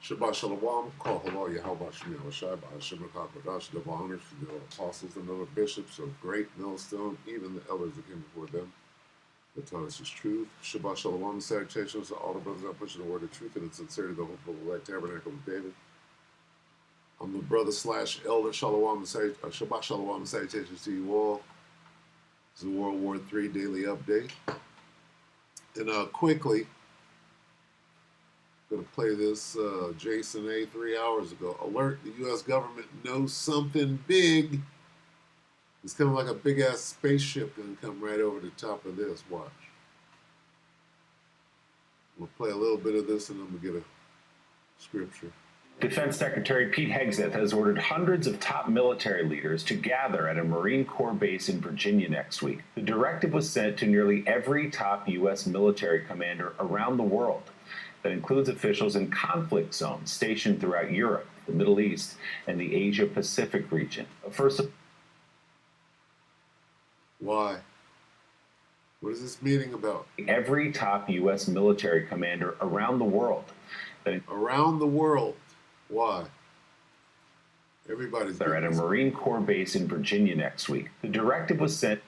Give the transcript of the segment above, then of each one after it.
Shabbat Shalom, Kol Halal Yahweh Shem Yahushai, Ba'ashem HaKadosh, double honors to the apostles and other bishops of great millstone, even the elders that came before them, that taught us his truth. Shabbat Shalom, salutations to all the brothers that pushing the word of truth and in sincerity, the hopeful elect tabernacle of David. I'm the brother slash elder Shalom, Shabbat Shalom, salutations to you all. This is a World War III daily update. And quickly, going to play this Jason A 3 hours ago. Alert, the U.S. government knows something big. It's kind of like a big-ass spaceship going to come right over the top of this. Watch. We'll play a little bit of this and then we'll get a scripture. Defense Secretary Pete Hegseth has ordered hundreds of top military leaders to gather at a Marine Corps base in Virginia next week. The directive was sent to nearly every top U.S. military commander around the world. That includes officials in conflict zones stationed throughout Europe, the Middle East, and the Asia-Pacific region. Why? What is this meeting about? Every top U.S. military commander around the world. Around the world. Why? Everybody's They're at a Marine Corps base in Virginia next week. The directive was sent.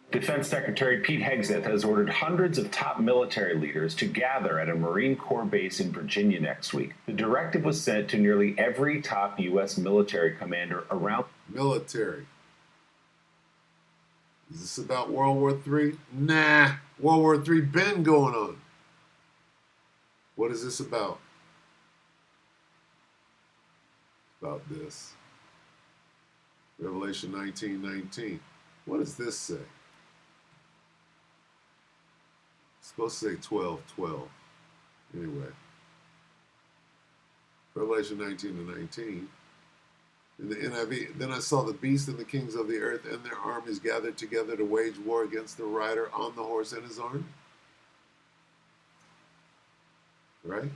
Defense Secretary Pete Hegseth has ordered hundreds of top military leaders to gather at a Marine Corps base in Virginia next week. The directive was sent to nearly every top U.S. military commander around. Military. Is this about World War III? Nah. World War III been going on. What is this about? About this. Revelation 19:19. What does this say? It's supposed to say 12:12. Anyway. Revelation 19:19. In the NIV, then I saw the beast and the kings of the earth and their armies gathered together to wage war against the rider on the horse and his army. Right?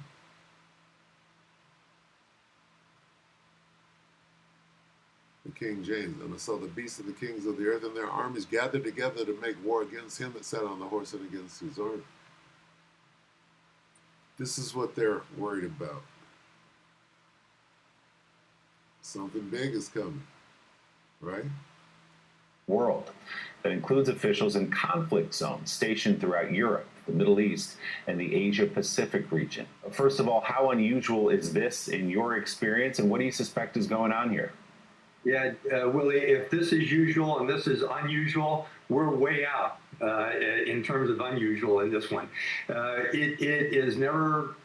The King James. And I saw the beast and the kings of the earth and their armies gathered together to make war against him that sat on the horse and against his army. This is what they're worried about. Something big is coming, right? World that includes officials in conflict zones stationed throughout Europe, the Middle East, and the Asia-Pacific region. First of all, how unusual is this in your experience, and what do you suspect is going on here? Yeah, Willie, if this is usual and this is unusual, we're way out in terms of unusual in this one. It is never,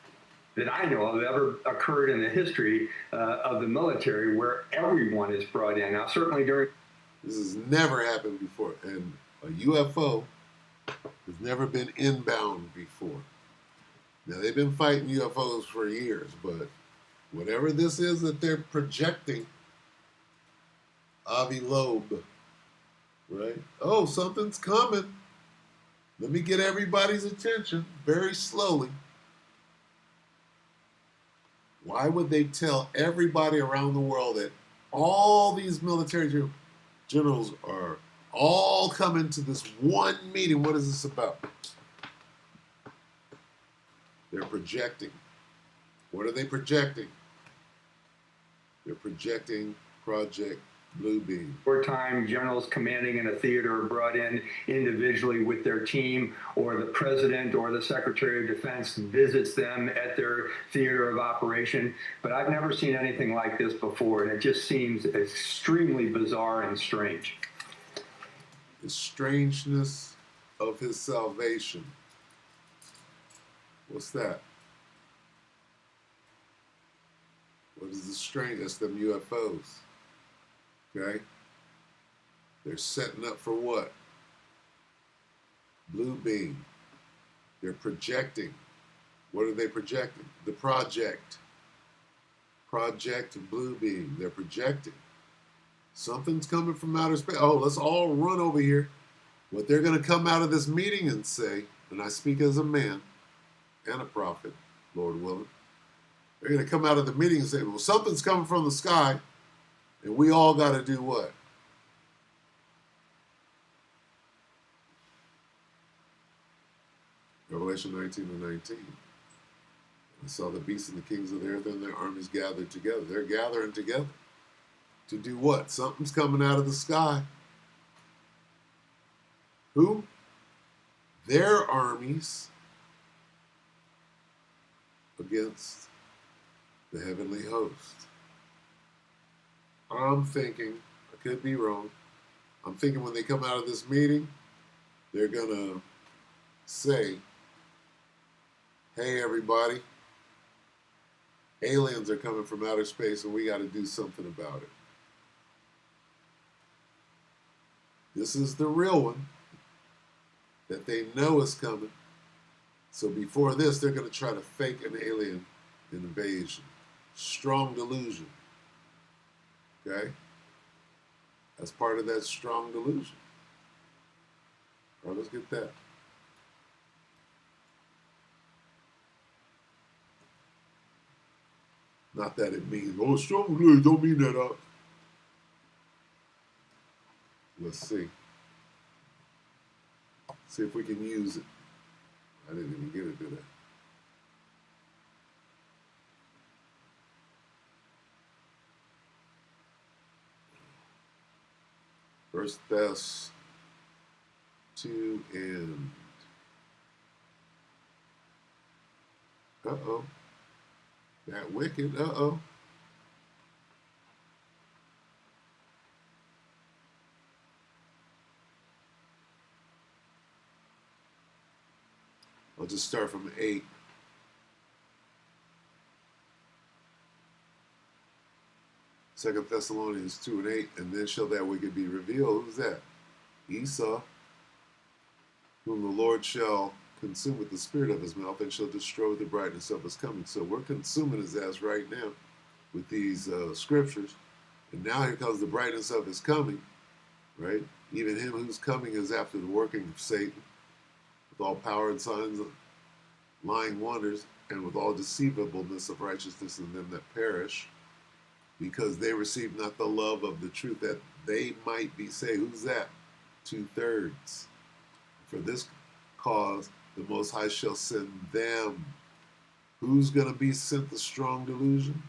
that I know of, ever occurred in the history of the military where everyone is brought in. Now, certainly during... This has never happened before, and a UFO has never been inbound before. Now, they've been fighting UFOs for years, but whatever this is that they're projecting, Avi Loeb, right? Oh, something's coming. Let me get everybody's attention very slowly. Why would they tell everybody around the world that all these military generals are all coming to this one meeting? What is this about? They're projecting. What are they projecting? They're projecting Project Bluebeam. Wartime generals commanding in a theater are brought in individually with their team, or the president or the Secretary of Defense visits them at their theater of operation. But I've never seen anything like this before, and it just seems extremely bizarre and strange. The strangeness of his salvation. What's that? What is the strange? That's them UFOs. Okay? They're setting up for what? Blue beam. They're projecting. What are they projecting? The project. Project Blue Beam. They're projecting. Something's coming from outer space. Oh, let's all run over here. What they're going to come out of this meeting and say, and I speak as a man and a prophet, Lord willing, they're going to come out of the meeting and say, well, something's coming from the sky. And we all got to do what? Revelation 19:19. I saw the beasts and the kings of the earth and their armies gathered together. They're gathering together. To do what? Something's coming out of the sky. Who? Their armies against the heavenly host. I'm thinking, I could be wrong, I'm thinking when they come out of this meeting, they're going to say, hey, everybody, aliens are coming from outer space and we got to do something about it. This is the real one that they know is coming. So before this, they're going to try to fake an alien invasion. Strong delusion. Okay? That's part of that strong delusion. All right, let's get that. Not that it means, oh, strong delusion, don't mean that. Let's see. See if we can use it. I didn't even get it, did I? First Thess 2 and that wicked, I'll just start from 8. Second Thessalonians 2 and 8, and then shall that wicked be revealed. Who's that? Esau, whom the Lord shall consume with the spirit of his mouth and shall destroy with the brightness of his coming. So we're consuming his ass right now with these scriptures. And now here comes the brightness of his coming, right? Even him whose coming is after the working of Satan, with all power and signs of lying wonders, and with all deceivableness of righteousness in them that perish, because they receive not the love of the truth, that they might be saved. Who's that? 2/3. For this cause the Most High shall send them. Who's going to be sent the strong delusion?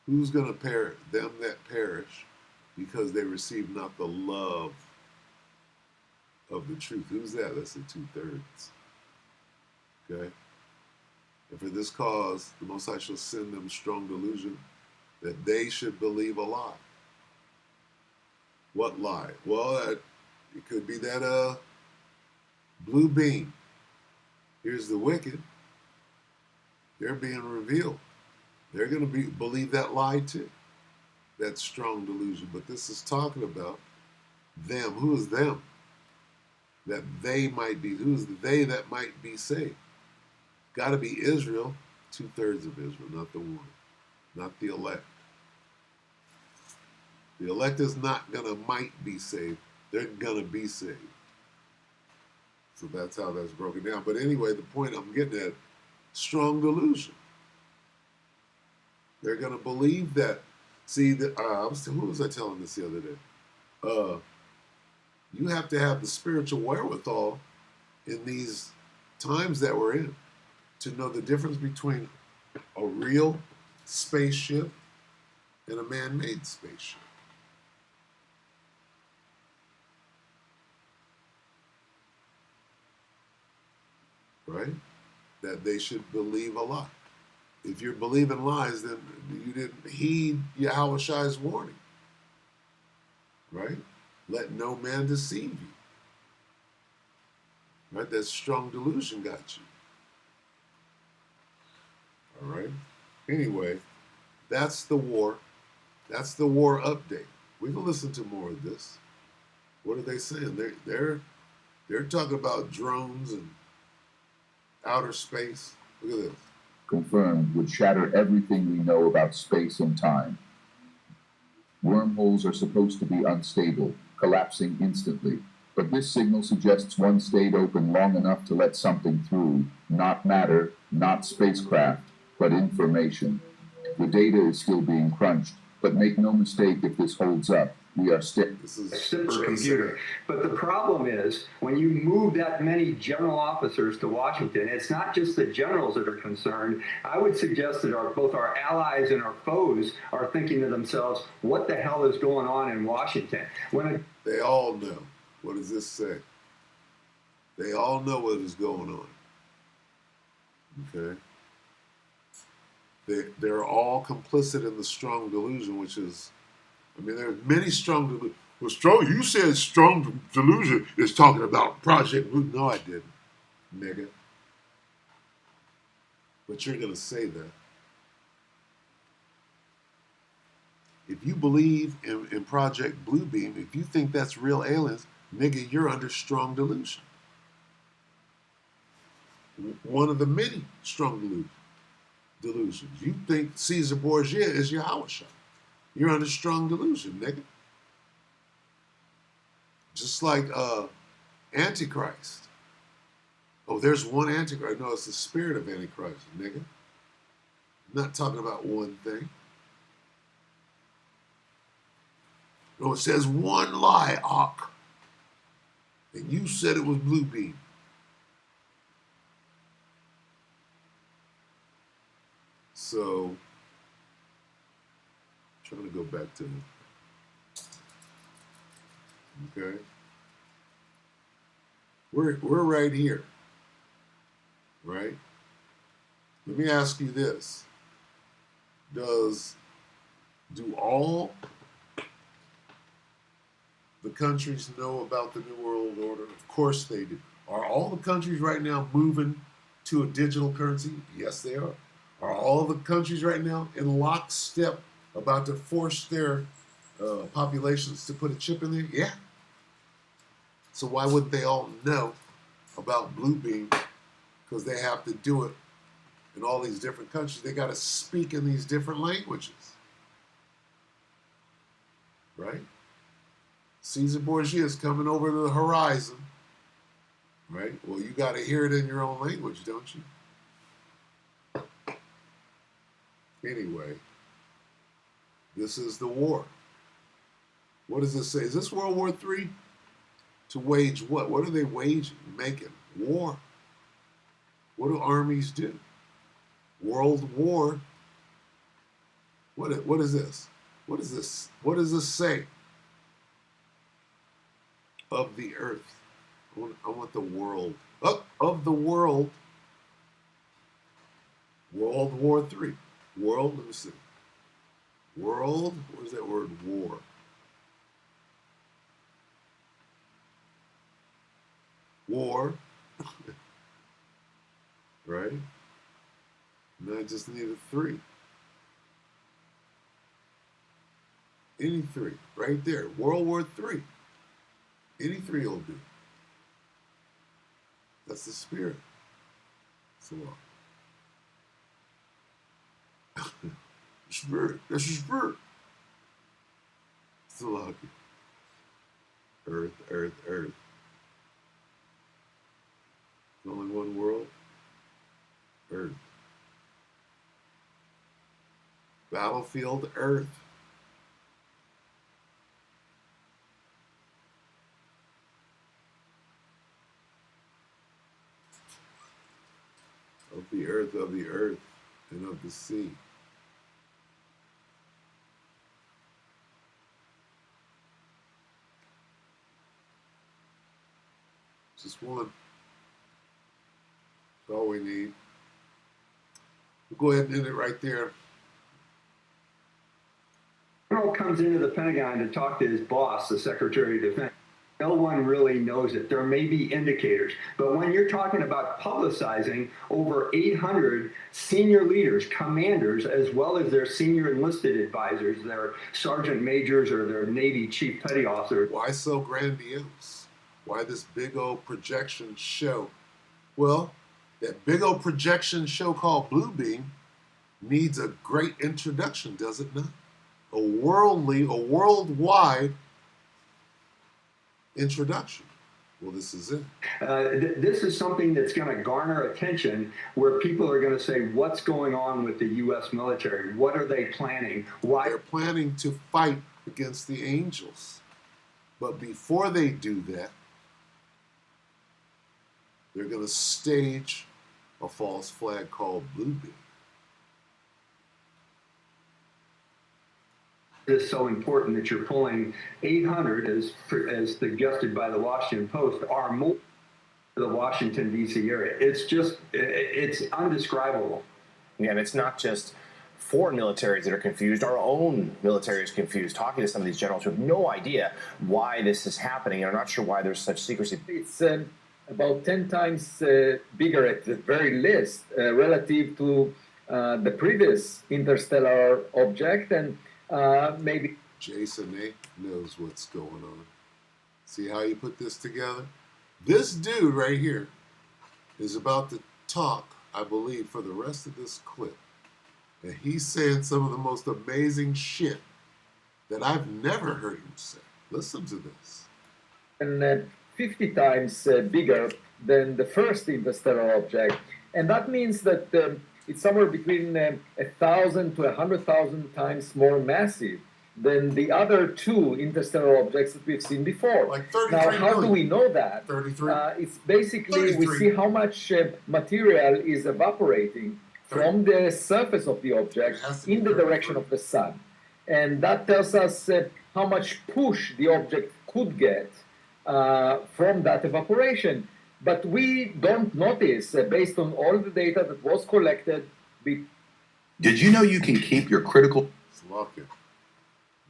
Who's going to perish? Them that perish, because they receive not the love of the truth. Who's that? That's the 2/3. Okay? And for this cause, the Most High shall send them strong delusion, that they should believe a lie. What lie? Well, it could be that blue beam. Here's the wicked. They're being revealed. They're going to believe that lie too. That strong delusion. But this is talking about them. Who is them? That they might be. Who is the they that might be saved? Got to be Israel. 2/3 of Israel, not the one. Not the elect. The elect is not going to might be saved. They're going to be saved. So that's how that's broken down. But anyway, the point I'm getting at, strong delusion. They're going to believe that. See, who was I telling this the other day? You have to have the spiritual wherewithal in these times that we're in to know the difference between a real spaceship and a man-made spaceship. Right? That they should believe a lie. If you're believing lies, then you didn't heed Yahushai's warning. Right? Let no man deceive you. Right? That strong delusion got you. All right? Anyway, that's the war. That's the war update. We can listen to more of this. What are they saying? They're talking about drones and outer space. Look at this. Confirmed would shatter everything we know about space and time. Wormholes are supposed to be unstable, collapsing instantly, but this signal suggests one stayed open long enough to let something through, not matter, not spacecraft, but information. The data is still being crunched, but make no mistake, if this holds up, We are still. This is a supercomputer. But the problem is, when you move that many general officers to Washington, it's not just the generals that are concerned. I would suggest that both our allies and our foes are thinking to themselves, what the hell is going on in Washington? They all know. What does this say? They all know what is going on. Okay? They're all complicit in the strong delusion, which is, I mean, there are many strong delusions. Well, you said strong delusion is talking about Project Blue. No, I didn't, nigga. But you're going to say that. If you believe in Project Bluebeam, if you think that's real aliens, nigga, you're under strong delusion. One of the many strong delusions. You think Caesar Borgia is Yahweh. You're under strong delusion, nigga. Just like Antichrist. Oh, there's one Antichrist. No, it's the spirit of Antichrist, nigga. I'm not talking about one thing. No, it says one lie, Ak. And you said it was Bluebeam. So, trying to go back to, okay. We're right here, right? Let me ask you this. Do all the countries know about the New World Order? Of course they do. Are all the countries right now moving to a digital currency? Yes, they are. Are all the countries right now in lockstep about to force their populations to put a chip in there? Yeah. So why wouldn't they all know about Bluebeam? Because they have to do it in all these different countries. They got to speak in these different languages. Right? Caesar Borgia is coming over to the horizon. Right? Well, you got to hear it in your own language, don't you? Anyway, this is the war. What does this say? Is this World War III? To wage what? What are they waging? Making war. What do armies do? World war. What is this? What is this? What does this say? Of the earth. I want the world. Of the world. World War III. World, let me see. World, where's that word war? War. Right? And I just need a 3. Any 3. Right there. World War III. Any 3 will do. That's the spirit. So spirit. That's your spirit. Still lucky. Earth, earth, earth. There's only one world. Earth. Battlefield, Earth. Of the earth, and of the sea. Just one. That's all we need. We'll go ahead and end it right there. General comes into the Pentagon to talk to his boss, the Secretary of Defense. No one really knows it. There may be indicators. But when you're talking about publicizing over 800 senior leaders, commanders, as well as their senior enlisted advisors, their sergeant majors or their Navy chief petty officers. Why so grandiose? Why this big old projection show? Well, that big old projection show called Bluebeam needs a great introduction, does it not? A worldwide introduction. Well, this is it. This is something that's going to garner attention where people are going to say, what's going on with the U.S. military? What are they planning? Why? They're planning to fight against the angels. But before they do that, they're going to stage a false flag called Bluebeam. Is so important that you're pulling 800, as suggested by the Washington Post, or more to the Washington, D.C. area. It's undescribable. Yeah, and it's not just foreign militaries that are confused. Our own military is confused. Talking to some of these generals who have no idea why this is happening and are not sure why there's such secrecy. It's about 10 times bigger at the very least relative to the previous interstellar object, and maybe Jason knows what's going on. See how you put this together? This dude right here is about to talk, I believe, for the rest of this clip. And he's saying some of the most amazing shit that I've never heard him say. Listen to this. and 50 times bigger than the first interstellar object. And that means that it's somewhere between 1,000 to 100,000 times more massive than the other two interstellar objects that we've seen before. Like 33 Now, how do million. we know that? 33. It's basically, we 33. see how much material is evaporating from the surface of the object It has to be in the direction 33. of the sun. And that tells us how much push the object could get from that evaporation. But we don't notice, based on all the data that was collected. Did you know you can keep your critical Slock it.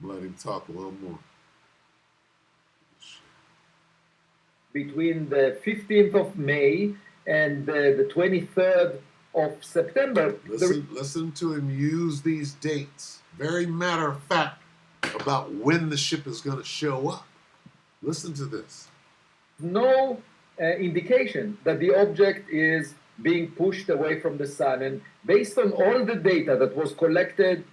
Let him talk a little more. Between the 15th of May and the 23rd of September. Listen to him use these dates. Very matter of fact about when the ship is going to show up. Listen to this. No indication that the object is being pushed away from the sun. And based on all the data that was collected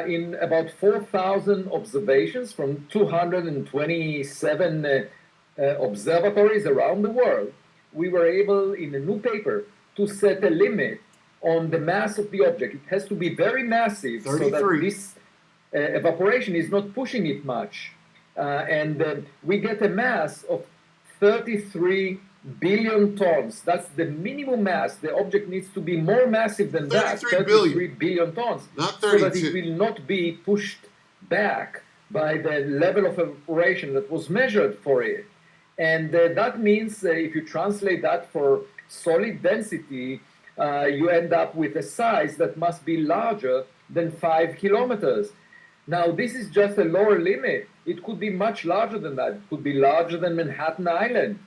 in about 4,000 observations from 227 observatories around the world, we were able, in a new paper, to set a limit on the mass of the object. It has to be very massive 33. so that this evaporation is not pushing it much. And we get a mass of 33 billion tons. That's the minimum mass. The object needs to be more massive than that, 33 billion tons, Not so that 32. it will not be pushed back by the level of evaporation that was measured for it. And that means if you translate that for solid density, you end up with a size that must be larger than 5 kilometers. Now, this is just a lower limit. It could be much larger than that. It could be larger than Manhattan Island.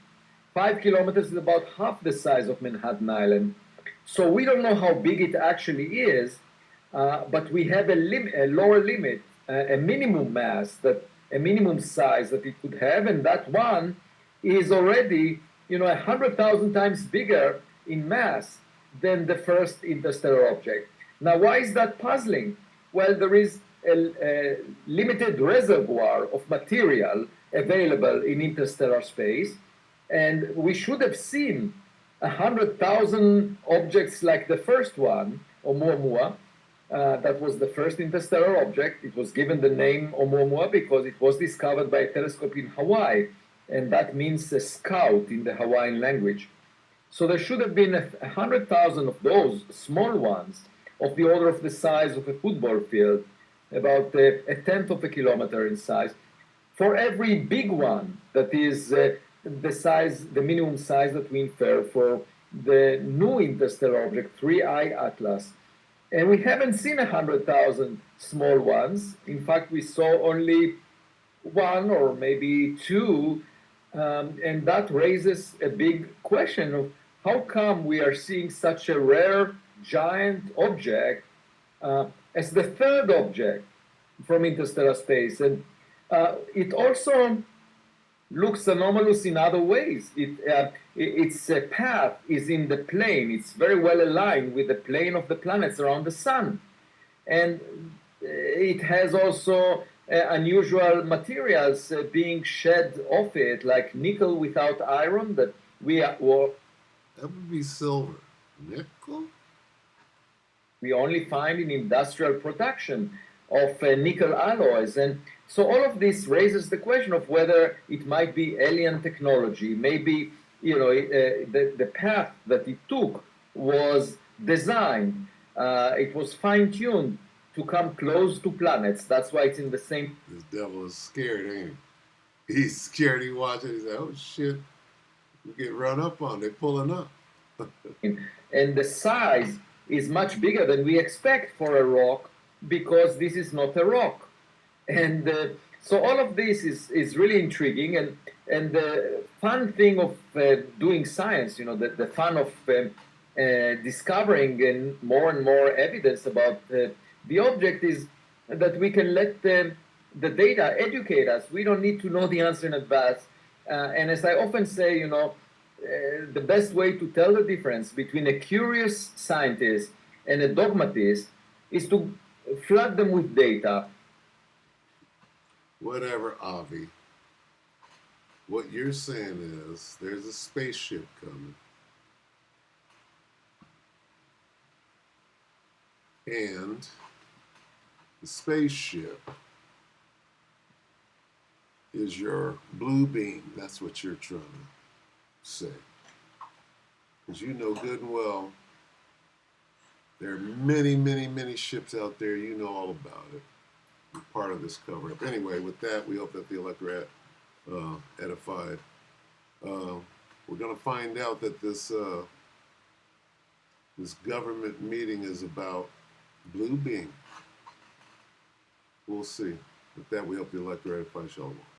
5 kilometers is about half the size of Manhattan Island. So we don't know how big it actually is, but we have a lower limit, a minimum mass, a minimum size that it could have, and that one is already 100,000 times bigger in mass than the first interstellar object. Now, why is that puzzling? Well, there is a limited reservoir of material available in interstellar space, and we should have seen 100,000 objects like the first one, Oumuamua. That was the first interstellar object. It was given the name Oumuamua because it was discovered by a telescope in Hawaii, and that means a scout in the Hawaiian language. So there should have been 100,000 of those small ones of the order of the size of a football field, about a tenth of a kilometer in size, for every big one that is the minimum size that we infer for the new interstellar object, 3I Atlas. And we haven't seen 100,000 small ones. In fact, we saw only one or maybe two, and that raises a big question of how come we are seeing such a rare giant object as the third object from interstellar space. And it also looks anomalous in other ways. Its path is in the plane. It's very well aligned with the plane of the planets around the sun. And it has also unusual materials being shed off it, like nickel without iron that That would be silver. Nickel? we only find in industrial production of nickel alloys. And So all of this raises the question of whether it might be alien technology. Maybe the path that it took was designed. It was fine-tuned to come close to planets. That's why it's in the same. This devil is scared, ain't he? He's scared. He watching. He's like, oh shit, we get run up on. They pulling up. And the size is much bigger than we expect for a rock because this is not a rock. And so all of this is really intriguing. And the fun thing of doing science, the fun of discovering more and more evidence about the object is that we can let the data educate us. We don't need to know the answer in advance. And as I often say, the best way to tell the difference between a curious scientist and a dogmatist is to flood them with data. Whatever, Avi. What you're saying is there's a spaceship coming. And the spaceship is your blue beam. That's what you're trying to say. Because you know good and well there are many, many, many ships out there. You know all about it. You're part of this cover-up. Anyway, with that, we hope that the electorate edified. We're going to find out that this government meeting is about blue beam. We'll see. With that, we hope the electorate edified. Shalom.